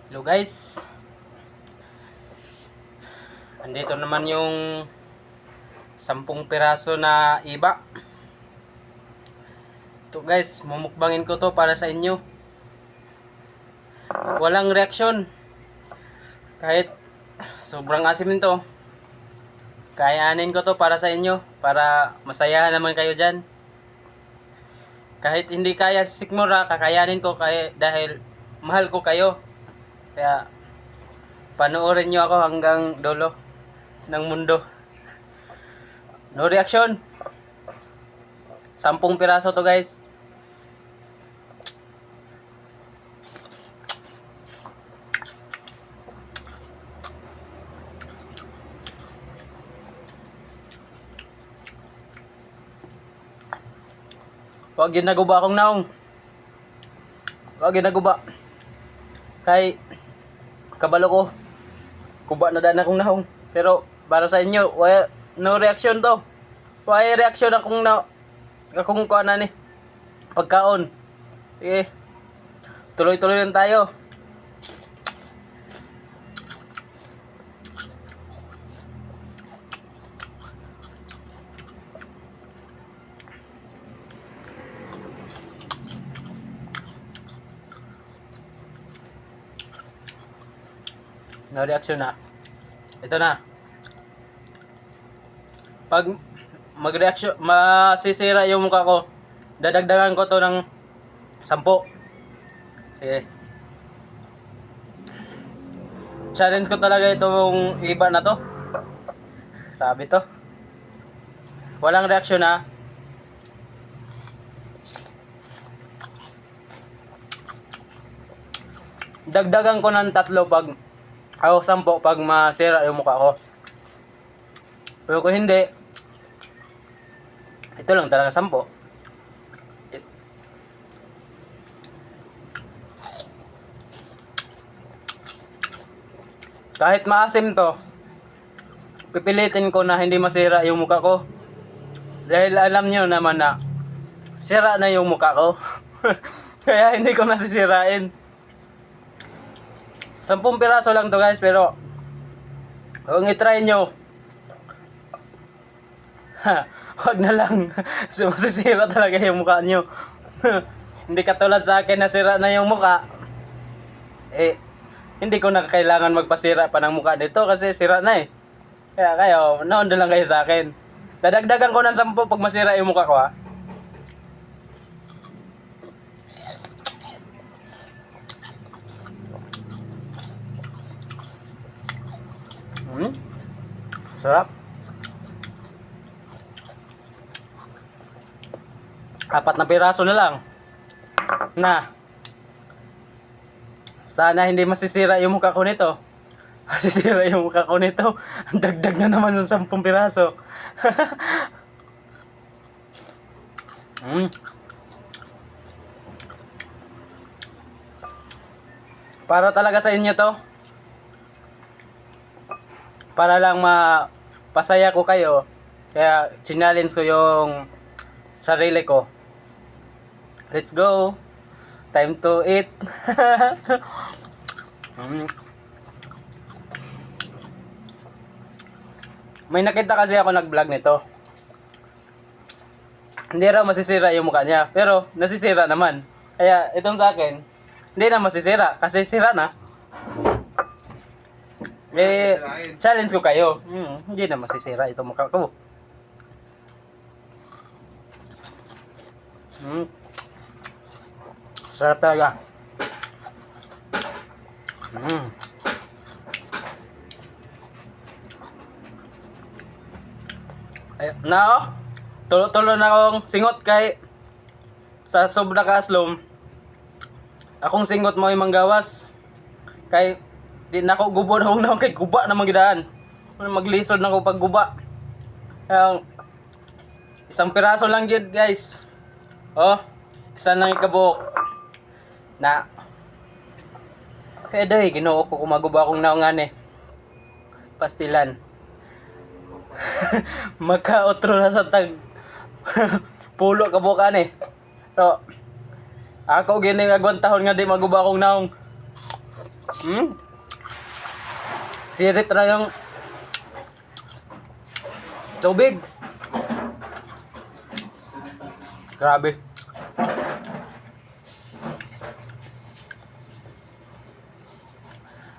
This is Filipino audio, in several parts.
Hello guys, andito naman yung 10 piraso na iba. Ito guys, mumukbangin ko to para sa inyo. Walang reaksyon. Kahit sobrang asim nito. Kayanin ko to para sa inyo. Para masayahan naman kayo dyan. Kahit hindi kaya si Sikmura, kakayanin ko dahil mahal ko kayo. Kaya panoorin nyo ako hanggang dulo ng mundo. No reaction. 10 piraso to guys. Wag ginaguba akong naong. Wag ginaguba. Kay kabalo ko. Kuba na daan akong nahong. Pero para sa inyo, no reaction to. Why reaction akong akong kuha na ni pagkaon. Sige. Tuloy-tuloy lang tayo. No reaction na. Ito na. Pag mag-reaction, masisira yung mukha ko. Dadagdagan ko to ng 10. Sige. Challenge ko talaga itong iba na to. Grabe to. Walang reaction ha. Dagdagan ko ng 3 pag 10 pag masira yung mukha ko. Pero kung hindi, ito lang talaga 10. Kahit maasim to, pipilitin ko na hindi masira yung mukha ko. Dahil alam nyo naman na sira na yung mukha ko. Kaya hindi ko nasisirain. 10 piraso lang to guys, pero kung i-try nyo, wag na lang. Masisira talaga yung mukha nyo. Hindi katulad sa akin na sira na yung mukha. Hindi ko na kailangan magpasira pa ng mukha nito kasi sira na eh. Kaya kayo, naon lang kayo sa akin. Dadagdagan ko ng 10 pag masira yung mukha ko ha. Sarap. 4 na piraso na lang. Sana hindi masisira yung mukha ko nito. Masisira yung mukha ko nito. Ang dagdag na naman ng 10 piraso. Para talaga sa inyo to. Para lang mapasaya ko kayo. Kaya challenge ko yung sarili ko. Let's go. Time to eat. May nakita kasi ako nag-vlog nito. Hindi raw masisira yung mukha niya. Pero nasisira naman. Kaya itong sa akin, hindi na masisira. Kasi sira na. Challenge ko kayo. Hindi na masisira itong mukha ko. Sarap talaga. Tulo-tulo na akong singot kay sa sobra kaaslom. Akong singot mo yung manggawas. Kay di na ako gubo na akong kay guba na magidaan. Maglisod na ako pag guba. Kaya 1 piraso lang yun guys. Oh, isa lang ikabuok. Na kaya dahi ginoo ko kumaguba akong naungan eh. Pastilan. Magka-otro na sa tag pulo kabukan eh. So, ako gining agwantahon nga di maguba akong naong. Sirit na yung tubig. Grabe.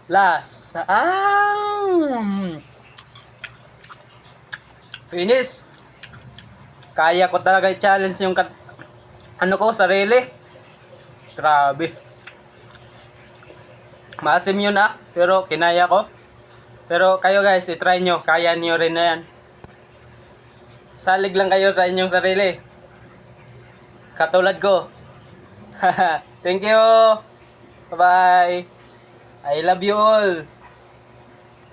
Last. Finish. Kaya ko talaga i-challenge yung ano ko, sarili. Grabe. Maasim yun pero kinaya ko. Pero kayo guys, i-try nyo. Kaya nyo rin na yan. Salig lang kayo sa inyong sarili. Katulad ko. Thank you. Bye-bye. I love you all.